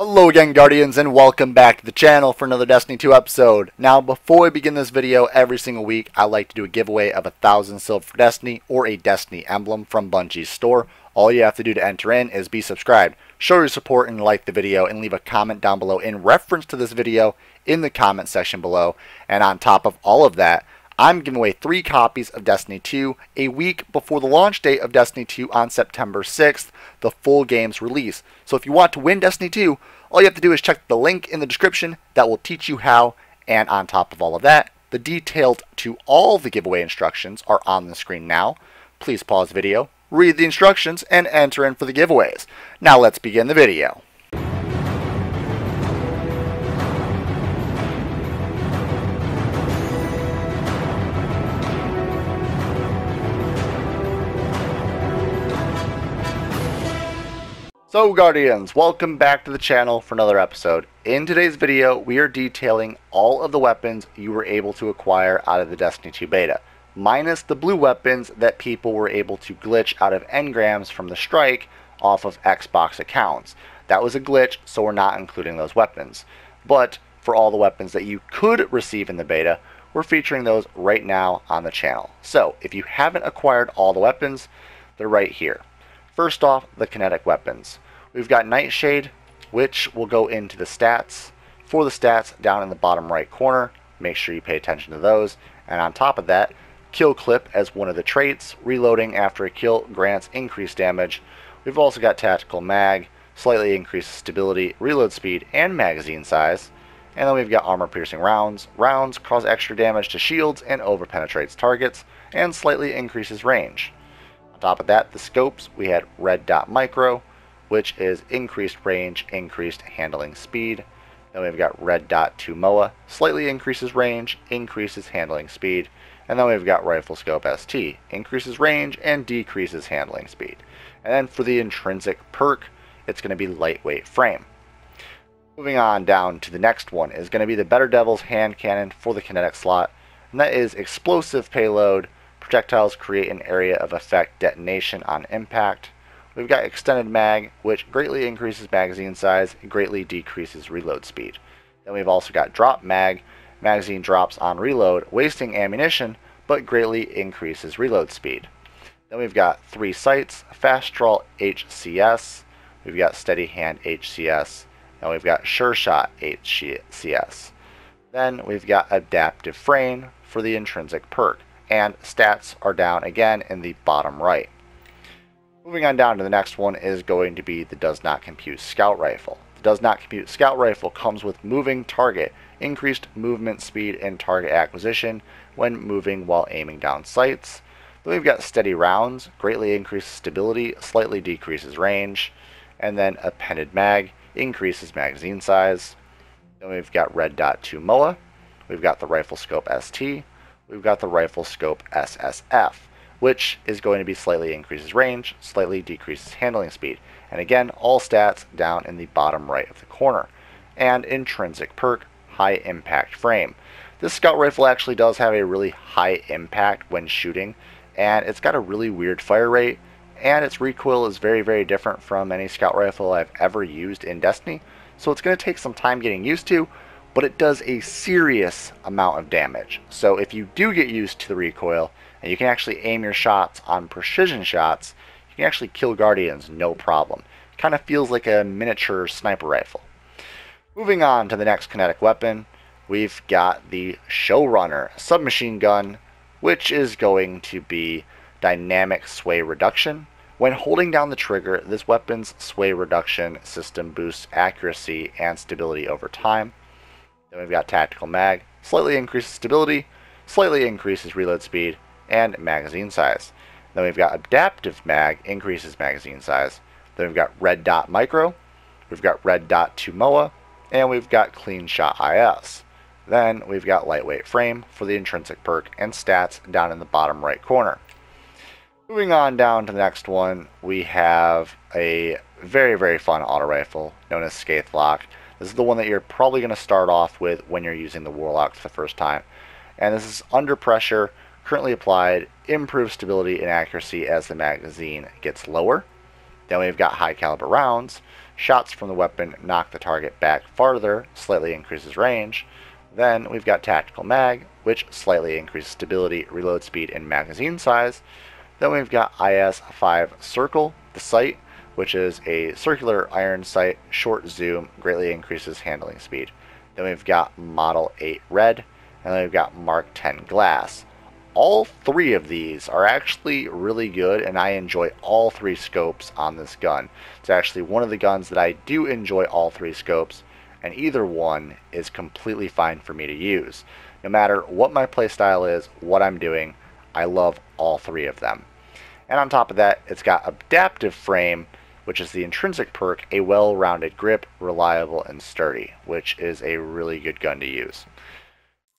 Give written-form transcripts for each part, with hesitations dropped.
Hello again, Guardians, and welcome back to the channel for another Destiny 2 episode. Now, before we begin this video, every single week I like to do a giveaway of 1,000 silver for Destiny or a Destiny emblem from Bungie's store. All you have to do to enter in is be subscribed, show your support, and like the video, and leave a comment down below in reference to this video in the comment section below. And on top of all of that, I'm giving away 3 copies of Destiny 2 a week before the launch date of Destiny 2 on September 6th, the full game's release. So if you want to win Destiny 2, all you have to do is check the link in the description that will teach you how, and on top of all of that, the details to all the giveaway instructions are on the screen now. Please pause the video, read the instructions, and enter in for the giveaways. Now let's begin the video. So Guardians, welcome back to the channel for another episode. In today's video, we are detailing all of the weapons you were able to acquire out of the Destiny 2 beta, minus the blue weapons that people were able to glitch out of engrams from the strike off of Xbox accounts. That was a glitch, so we're not including those weapons. But for all the weapons that you could receive in the beta, we're featuring those right now on the channel. So if you haven't acquired all the weapons, they're right here. First off, the kinetic weapons. We've got Nightshade, which will go into the stats. For the stats, down in the bottom right corner, make sure you pay attention to those. And on top of that, kill clip as one of the traits. Reloading after a kill grants increased damage. We've also got tactical mag, slightly increases stability, reload speed, and magazine size. And then we've got armor piercing rounds. Rounds cause extra damage to shields and over penetrates targets, and slightly increases range. On top of that, the scopes, we had red dot micro, which is increased range, increased handling speed. Then we've got red dot 2 MOA, slightly increases range, increases handling speed. And then we've got rifle scope ST, increases range and decreases handling speed. And then for the intrinsic perk, it's going to be lightweight frame. Moving on down to the next one is going to be the Better Devil's hand cannon for the kinetic slot. And that is explosive payload. Projectiles create an area of effect detonation on impact. We've got extended mag, which greatly increases magazine size, greatly decreases reload speed. Then we've also got drop mag. Magazine drops on reload, wasting ammunition, but greatly increases reload speed. Then we've got 3 sights, fast draw HCS. We've got steady hand HCS. And we've got sure shot HCS. Then we've got adaptive frame for the intrinsic perk. And stats are down again in the bottom right. Moving on down to the next one is going to be the Does Not Compute Scout Rifle. The Does Not Compute Scout Rifle comes with moving target, increased movement speed and target acquisition when moving while aiming down sights. Then we've got steady rounds, greatly increases stability, slightly decreases range. And then appended mag, increases magazine size. Then we've got red dot 2 MOA. We've got the rifle scope ST. We've got the rifle scope SSF, which is going to be slightly increases range, slightly decreases handling speed. And again, all stats down in the bottom right of the corner. And intrinsic perk, high impact frame. This scout rifle actually does have a really high impact when shooting, and it's got a really weird fire rate, and its recoil is very, very different from any scout rifle I've ever used in Destiny. So it's going to take some time getting used to, but it does a serious amount of damage. So if you do get used to the recoil, and you can actually aim your shots on precision shots, you can actually kill Guardians no problem. It kind of feels like a miniature sniper rifle. Moving on to the next kinetic weapon, we've got the Showrunner Submachine Gun, which is going to be dynamic sway reduction. When holding down the trigger, this weapon's sway reduction system boosts accuracy and stability over time. Then we've got tactical mag, slightly increases stability, slightly increases reload speed, and magazine size. Then we've got adaptive mag, increases magazine size. Then we've got red dot micro, we've got red dot 2 MOA, and we've got clean shot IS. Then we've got lightweight frame for the intrinsic perk and stats down in the bottom right corner. Moving on down to the next one, we have a very, very fun auto rifle known as Gatelock. This is the one that you're probably going to start off with when you're using the Warlock for the first time. And this is under pressure, currently applied, improves stability and accuracy as the magazine gets lower. Then we've got high caliber rounds, Shots from the weapon knock the target back farther, slightly increases range. Then we've got Tactical Mag, which slightly increases stability, reload speed, and magazine size. Then we've got IS-5 Circle, the sight, which is a circular iron sight, short zoom, greatly increases handling speed. Then we've got Model 8 Red, and then we've got Mark 10 Glass. All three of these are actually really good, and I enjoy all three scopes on this gun. It's actually one of the guns that I do enjoy all three scopes, and either one is completely fine for me to use. No matter what my playstyle is, what I'm doing, I love all three of them. And on top of that, it's got Adaptive Frame, which is the intrinsic perk, a well-rounded grip, reliable and sturdy, which is a really good gun to use.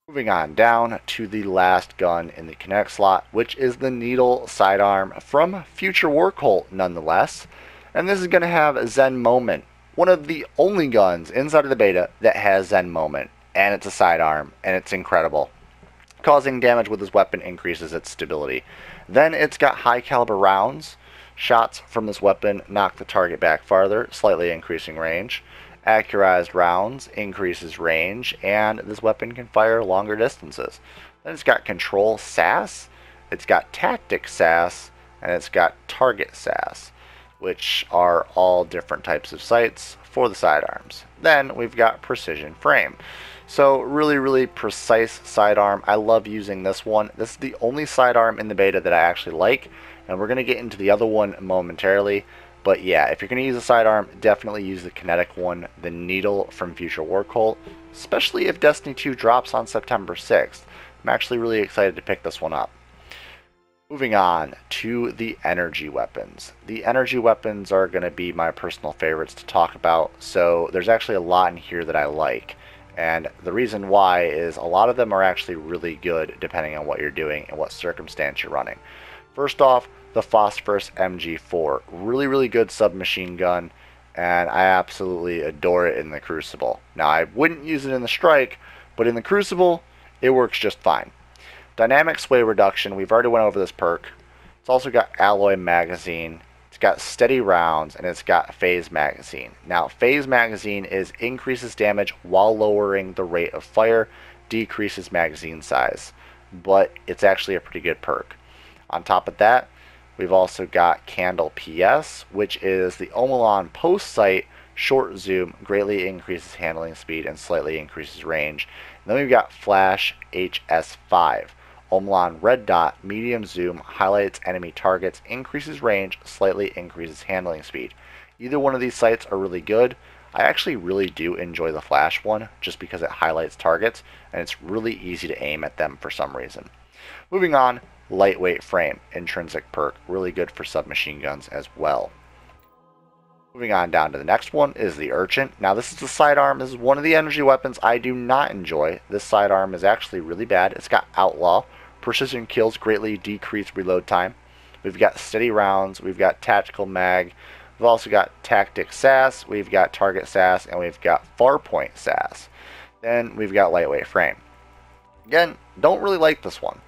Moving on down to the last gun in the kinetic slot, which is the Needle Sidearm from Future War Cult nonetheless. And this is going to have Zen Moment, one of the only guns inside of the beta that has Zen Moment. And it's a sidearm, and it's incredible. Causing damage with this weapon increases its stability. Then it's got high caliber rounds. Shots from this weapon knock the target back farther, slightly increasing range. Accurized rounds increases range, and this weapon can fire longer distances. Then it's got Control SAS, it's got Tactic SAS, and it's got Target SAS, which are all different types of sights for the sidearms. Then we've got Precision Frame. So really precise sidearm. I love using this one. This is the only sidearm in the beta that I actually like, and we're going to get into the other one momentarily. But yeah, if you're going to use a sidearm, definitely use the kinetic one, the Needle from Future War Cult, especially if Destiny 2 drops on September 6th. I'm actually really excited to pick this one up. Moving on to the energy weapons. The energy weapons are going to be my personal favorites to talk about, so there's actually a lot in here that I like. And the reason why is a lot of them are actually really good depending on what you're doing and what circumstance you're running. First off, the Phosphorus MG4. Really good submachine gun, and I absolutely adore it in the Crucible. Now, I wouldn't use it in the Strike, but in the Crucible, it works just fine. Dynamic Sway Reduction, we've already went over this perk. It's also got Alloy Magazine, it's got Steady Rounds, and it's got Phase Magazine. Now, Phase Magazine increases damage while lowering the rate of fire, decreases magazine size, but it's actually a pretty good perk. On top of that, we've also got Candle PS, which is the Omelon post sight, short zoom, greatly increases handling speed and slightly increases range. And then we've got Flash HS5. Omelon red dot, medium zoom, highlights enemy targets, increases range, slightly increases handling speed. Either one of these sights are really good. I actually really do enjoy the Flash one just because it highlights targets and it's really easy to aim at them for some reason. Moving on, Lightweight Frame, intrinsic perk, really good for submachine guns as well. Moving on down to the next one is the Urchin. Now this is the sidearm. This is one of the energy weapons I do not enjoy. This sidearm is actually really bad. It's got Outlaw, precision kills greatly decrease reload time. We've got Steady Rounds, we've got Tactical Mag, we've also got Tactic SAS, we've got Target SAS, and we've got Farpoint SAS. Then we've got Lightweight Frame. Again, don't really like this one.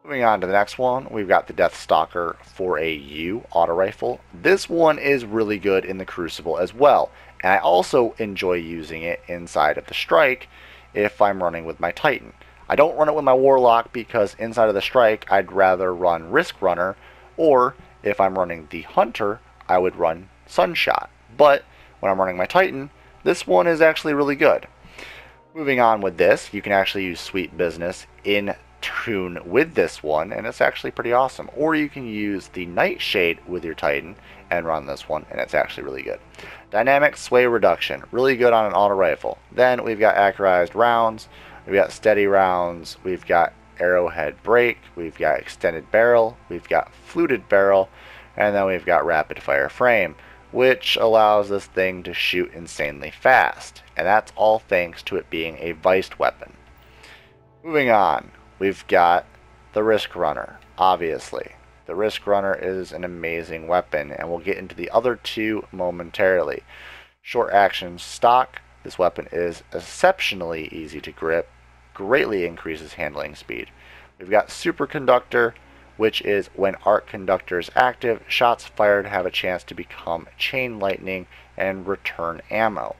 Moving on to the next one, we've got the Death Stalker 4AU auto rifle. This one is really good in the Crucible as well, and I also enjoy using it inside of the Strike if I'm running with my Titan. I don't run it with my Warlock because inside of the Strike I'd rather run Risk Runner, or if I'm running the Hunter I would run Sunshot. But when I'm running my Titan, this one is actually really good. Moving on with this, you can actually use Sweet Business in tune with this one, and it's actually pretty awesome. Or you can use the Nightshade with your Titan and run this one, and it's actually really good. Dynamic Sway Reduction, really good on an auto rifle. Then we've got Accurized Rounds, we've got Steady Rounds, we've got Arrowhead Break, we've got Extended Barrel, we've got Fluted Barrel, and then we've got Rapid Fire Frame, which allows this thing to shoot insanely fast, and that's all thanks to it being a viced weapon. Moving on, we've got the Risk Runner, obviously. The Risk Runner is an amazing weapon, and we'll get into the other two momentarily. Short action stock, this weapon is exceptionally easy to grip, greatly increases handling speed. We've got Superconductor, which is when Arc Conductor is active, shots fired have a chance to become chain lightning, and return ammo.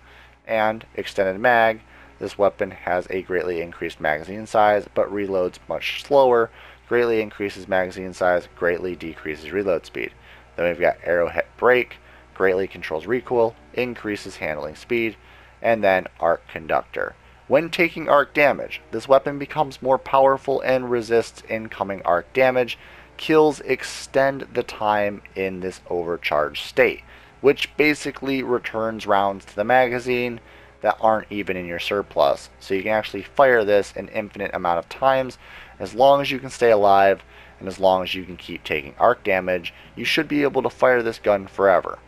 And extended mag, this weapon has a greatly increased magazine size, but reloads much slower. Greatly increases magazine size, greatly decreases reload speed. Then we've got arrowhead brake, greatly controls recoil, increases handling speed, and then arc conductor. When taking arc damage, this weapon becomes more powerful and resists incoming arc damage. Kills extend the time in this overcharged state, which basically returns rounds to the magazine that aren't even in your surplus. So you can actually fire this an infinite amount of times. As long as you can stay alive and as long as you can keep taking arc damage, you should be able to fire this gun forever.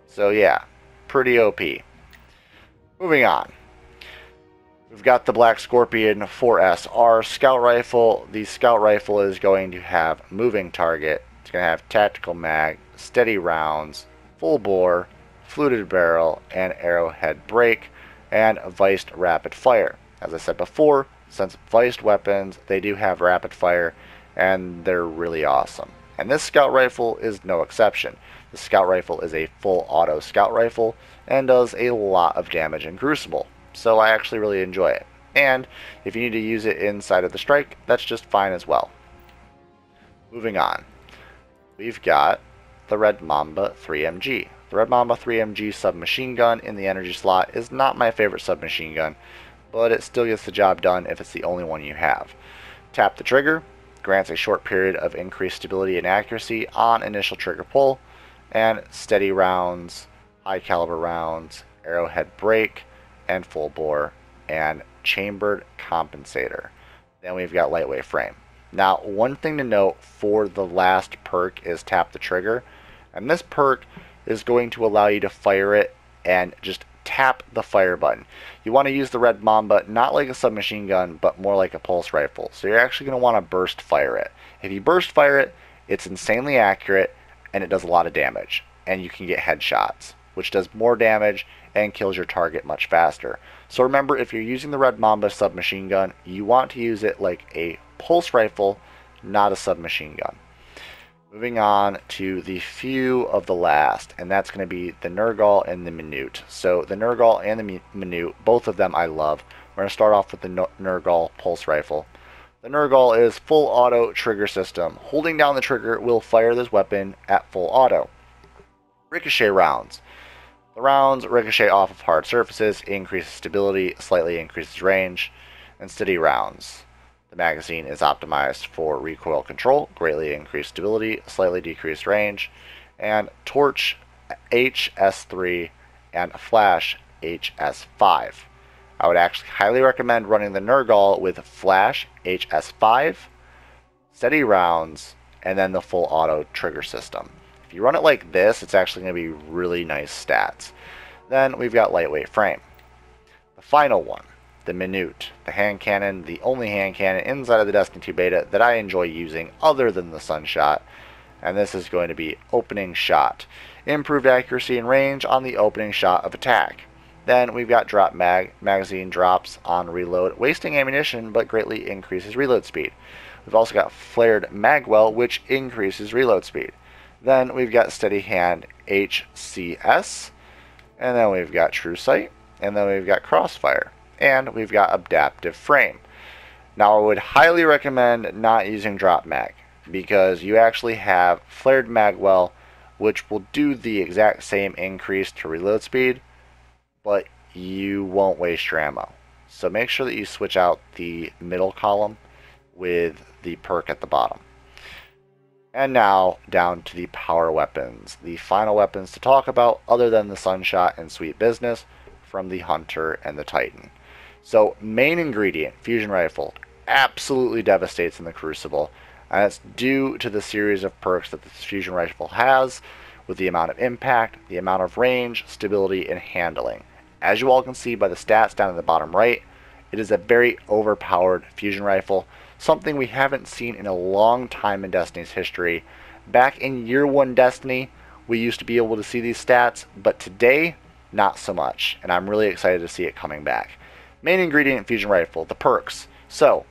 So yeah, pretty OP. Moving on. We've got the Black Scorpion 4SR Scout Rifle. The Scout Rifle is going to have moving target. It's going to have tactical mag, steady rounds, full bore, fluted barrel, and arrowhead brake, and viced rapid fire. As I said before, since viced weapons, they do have rapid fire, and they're really awesome. And this Scout Rifle is no exception. The Scout Rifle is a full auto Scout Rifle and does a lot of damage in Crucible. So I actually really enjoy it. And if you need to use it inside of the strike, that's just fine as well. Moving on. We've got the Red Mamba 3MG. The Red Mamba 3MG submachine gun in the energy slot is not my favorite submachine gun, but it still gets the job done if it's the only one you have. Tap the trigger, grants a short period of increased stability and accuracy on initial trigger pull, and steady rounds, high caliber rounds, arrowhead brake, and full bore, and chambered compensator. Then we've got lightweight frame. Now, one thing to note for the last perk is tap the trigger, and this perk is going to allow you to fire it and just tap the fire button. You want to use the Red Mamba not like a submachine gun, but more like a pulse rifle. So you're actually going to want to burst fire it. If you burst fire it, it's insanely accurate and it does a lot of damage, and you can get headshots, which does more damage and kills your target much faster. So remember, if you're using the Red Mamba submachine gun, you want to use it like a pulse rifle, not a submachine gun. Moving on to the few of the last, and that's going to be the Nergal and the Manute. So the Nergal and the Manute, both of them I love. We're going to start off with the Nergal pulse rifle. The Nergal is full auto trigger system. Holding down the trigger will fire this weapon at full auto. Ricochet rounds. The rounds ricochet off of hard surfaces, increases stability, slightly increases range, and steady rounds. The magazine is optimized for recoil control, greatly increased stability, slightly decreased range, and torch HS3 and flash HS5. I would actually highly recommend running the Nergal with flash HS5, steady rounds, and then the full auto trigger system. If you run it like this, it's actually going to be really nice stats. Then we've got lightweight frame. The final one, the Manute, the hand cannon, the only hand cannon inside of the Destiny 2 beta that I enjoy using other than the Sunshot. And this is going to be opening shot. Improved accuracy and range on the opening shot of attack. Then we've got drop mag. Magazine drops on reload, wasting ammunition but greatly increases reload speed. We've also got flared magwell, which increases reload speed. Then we've got steady hand HCS, and then we've got true sight, and then we've got crossfire, and we've got adaptive frame. Now I would highly recommend not using drop mag, because you actually have flared magwell, which will do the exact same increase to reload speed, but you won't waste your ammo. So make sure that you switch out the middle column with the perk at the bottom. And now, down to the power weapons. The final weapons to talk about, other than the Sunshot and Sweet Business, from the Hunter and the Titan. So, main ingredient, Fusion Rifle, absolutely devastates in the Crucible, and it's due to the series of perks that the Fusion Rifle has, with the amount of impact, the amount of range, stability, and handling. As you all can see by the stats down in the bottom right, it is a very overpowered Fusion Rifle, something we haven't seen in a long time in Destiny's history. Back in year 1 Destiny, we used to be able to see these stats, but today, not so much, and I'm really excited to see it coming back. Main ingredient Fusion Rifle, the perks. So,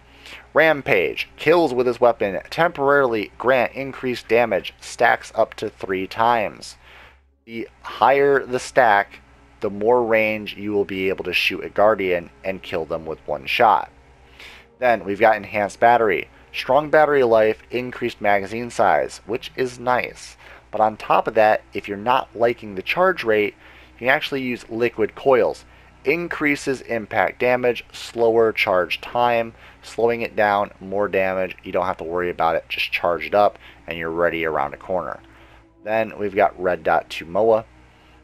Rampage, kills with his weapon temporarily grant increased damage, stacks up to 3 times. The higher the stack, the more range you will be able to shoot a Guardian and kill them with one shot. Then we've got enhanced battery. Strong battery life, increased magazine size, which is nice. But on top of that, if you're not liking the charge rate, you can actually use liquid coils. Increases impact damage, slower charge time, slowing it down, more damage. You don't have to worry about it, just charge it up and you're ready around a corner. Then we've got red dot 2 MOA.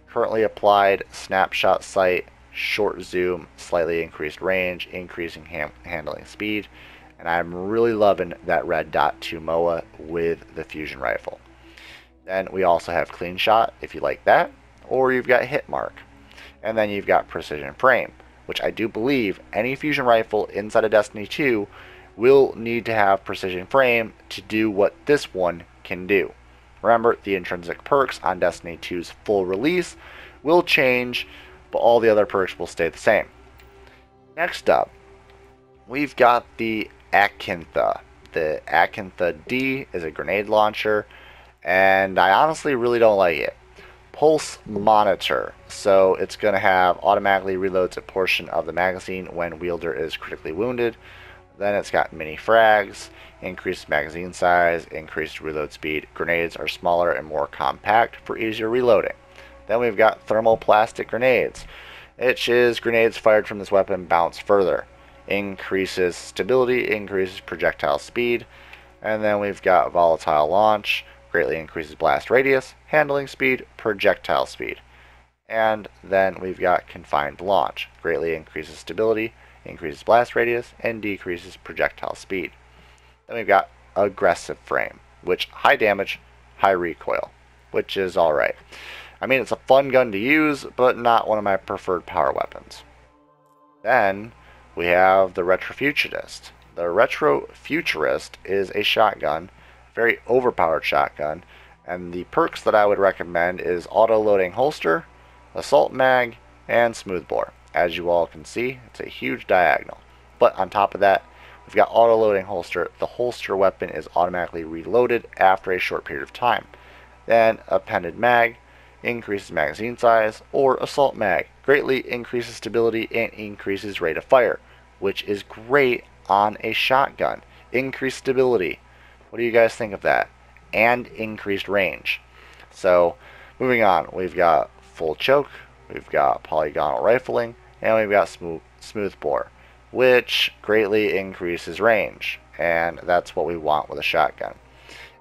Currently applied, snapshot sight, short zoom, slightly increased range, increasing handling speed. And I'm really loving that red dot 2 MOA with the fusion rifle. Then we also have clean shot if you like that, or you've got hit mark. And then you've got precision frame, which I do believe any fusion rifle inside of Destiny 2 will need to have precision frame to do what this one can do. Remember, the intrinsic perks on Destiny 2's full release will change, but all the other perks will stay the same. Next up, we've got the Atkins. The Atkins D is a grenade launcher, and I honestly really don't like it. Pulse monitor, so it's going to have automatically reloads a portion of the magazine when wielder is critically wounded. Then it's got mini frags, increased magazine size, increased reload speed. Grenades are smaller and more compact for easier reloading. Then we've got thermoplastic grenades, which is grenades fired from this weapon bounce further. Increases stability, increases projectile speed. And then we've got volatile launch, greatly increases blast radius, handling speed, projectile speed. And then we've got confined launch, greatly increases stability, increases blast radius, and decreases projectile speed. Then we've got aggressive frame, which high damage, high recoil, which is alright. I mean, it's a fun gun to use, but not one of my preferred power weapons. Then we have the Retrofuturist. The Retrofuturist is a shotgun, very overpowered shotgun, and the perks that I would recommend is auto-loading holster, assault mag, and smoothbore. As you all can see, it's a huge diagonal. But on top of that, we've got auto-loading holster. The holster weapon is automatically reloaded after a short period of time. Then appended mag, increases magazine size, or assault mag, greatly increases stability and increases rate of fire, which is great on a shotgun. Increased stability. What do you guys think of that? And increased range. So, moving on, we've got full choke, we've got polygonal rifling, and we've got smooth bore, which greatly increases range, and that's what we want with a shotgun.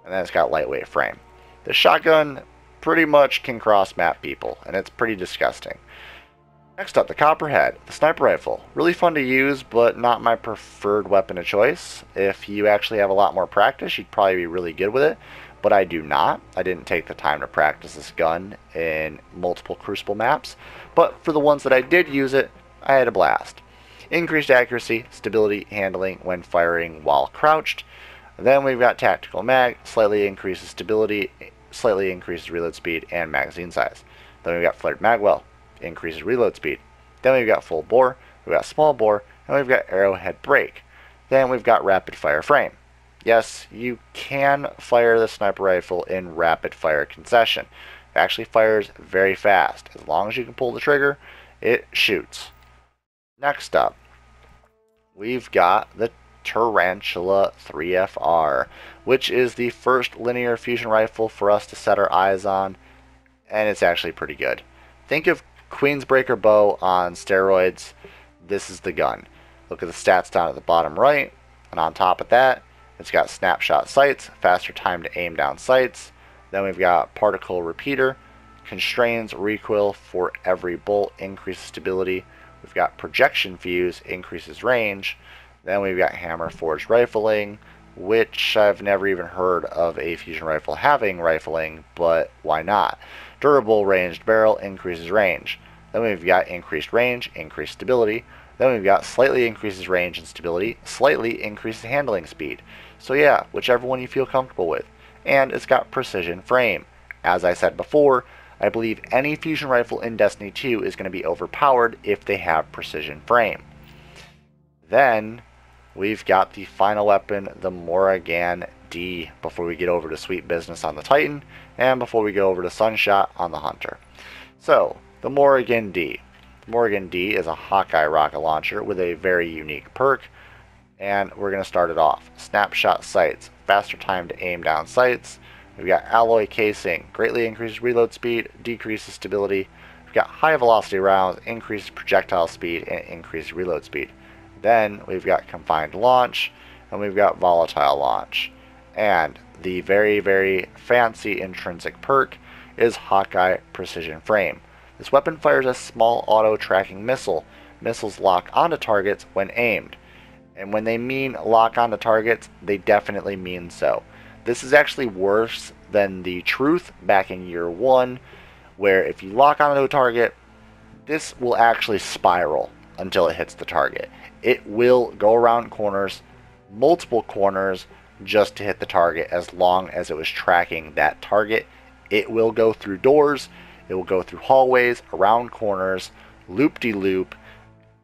And then it's got lightweight frame. The shotgun pretty much can cross map people, and it's pretty disgusting. Next up, the Copperhead, the sniper rifle. Really fun to use, but not my preferred weapon of choice. If you actually have a lot more practice, you'd probably be really good with it, but I do not. I didn't take the time to practice this gun in multiple Crucible maps, but for the ones that I did use it, I had a blast. Increased accuracy, stability, handling when firing while crouched. Then we've got tactical mag, slightly increases stability, slightly increases reload speed and magazine size. Then we've got flared magwell, increases reload speed. Then we've got full bore, we've got small bore, and we've got arrowhead break. Then we've got rapid fire frame. Yes, you can fire the sniper rifle in rapid fire concession. It actually fires very fast. As long as you can pull the trigger, it shoots. Next up, we've got the Tarantella 3FR, which is the first linear fusion rifle for us to set our eyes on, and it's actually pretty good. Think of Queensbreaker bow on steroids. This is the gun. Look at the stats down at the bottom right, and on top of that, it's got snapshot sights, faster time to aim down sights. Then we've got particle repeater, constrains recoil for every bolt, increases stability. We've got projection fuse, increases range. Then we've got hammer forged rifling, which I've never even heard of a fusion rifle having rifling, but why not? Durable ranged barrel, increases range. Then we've got increased range, increased stability. Then we've got slightly increases range and stability, slightly increases handling speed. So yeah, whichever one you feel comfortable with. And it's got precision frame. As I said before, I believe any fusion rifle in Destiny 2 is going to be overpowered if they have precision frame. Then we've got the final weapon, the Morrigan D before we get over to Sweet Business on the Titan, and before we go over to Funshot on the Hunter. So, the Morrigan D. The Morrigan D is a Hawkeye rocket launcher with a very unique perk, and we're going to start it off. Snapshot sights, faster time to aim down sights. We've got alloy casing, greatly increases reload speed, decreases stability. We've got high velocity rounds, increases projectile speed, and increased reload speed. Then we've got confined launch, and we've got volatile launch. And the very, very fancy intrinsic perk is Hawkeye Precision Frame. This weapon fires a small auto-tracking missile. Missiles lock onto targets when aimed. And when they mean lock onto targets, they definitely mean so. This is actually worse than the Truth back in year 1, where if you lock onto a target, this will actually spiral until it hits the target. It will go around corners, multiple corners, just to hit the target as long as it was tracking that target. It will go through doors, it will go through hallways, around corners, loop-de-loop,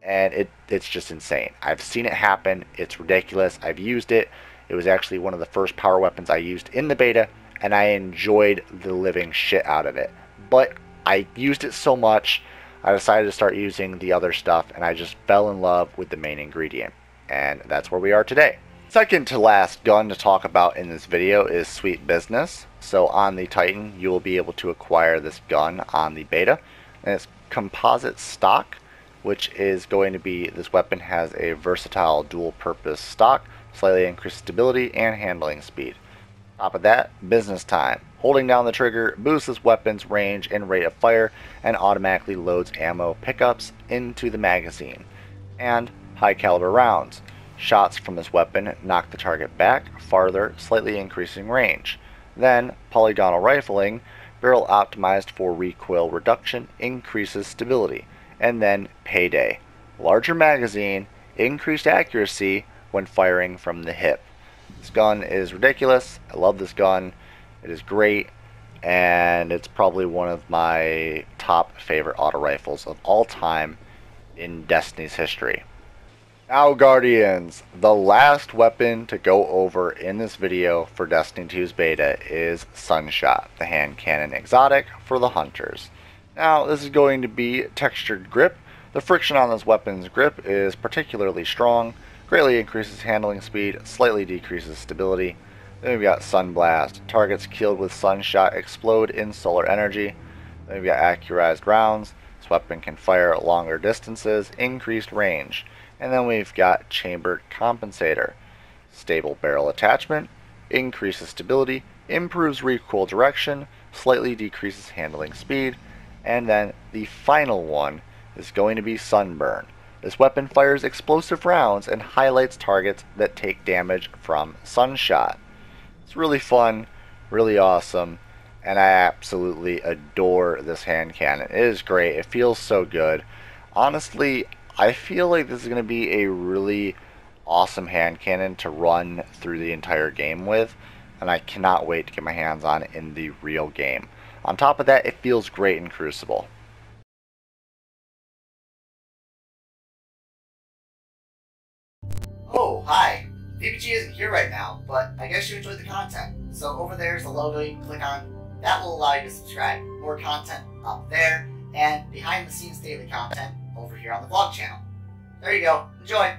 and it's just insane. I've seen it happen. It's ridiculous. I've used it. It was actually one of the first power weapons I used in the beta, and I enjoyed the living shit out of it. But I used it so much, I decided to start using the other stuff, and I just fell in love with the main ingredient. And that's where we are today. Second to last gun to talk about in this video is Sweet Business. So on the Titan, you will be able to acquire this gun on the beta. And it's composite stock, which is going to be, this weapon has a versatile dual purpose stock, slightly increased stability and handling speed. Top of that, business time. Holding down the trigger boosts this weapon's range and rate of fire and automatically loads ammo pickups into the magazine. And high caliber rounds. Shots from this weapon knock the target back farther, slightly increasing range. Then polygonal rifling, barrel optimized for recoil reduction, increases stability. And then payday. Larger magazine, increased accuracy when firing from the hip. This gun is ridiculous. I love this gun. It is great, and it's probably one of my top favorite auto rifles of all time in Destiny's history. Now, Guardians, the last weapon to go over in this video for Destiny 2's beta is Sunshot, the hand cannon exotic for the hunters. Now, this is going to be textured grip. The friction on this weapon's grip is particularly strong, greatly increases handling speed, slightly decreases stability. Then we've got Sunblast. Targets killed with Sunshot explode in solar energy. Then we've got accurized rounds. This weapon can fire longer distances, increased range. And then we've got Chambered Compensator. Stable barrel attachment, increases stability, improves recoil direction, slightly decreases handling speed. And then the final one is going to be Sunburn. This weapon fires explosive rounds and highlights targets that take damage from Sunshot. It's really fun, really awesome, and I absolutely adore this hand cannon. It is great. It feels so good. Honestly, I feel like this is going to be a really awesome hand cannon to run through the entire game with, and I cannot wait to get my hands on it in the real game. On top of that, it feels great in Crucible. Oh, hi. VPG isn't here right now, but I guess you enjoyed the content. So over there is the logo you can click on. That will allow you to subscribe. More content up there, and behind the scenes daily content over here on the vlog channel. There you go. Enjoy!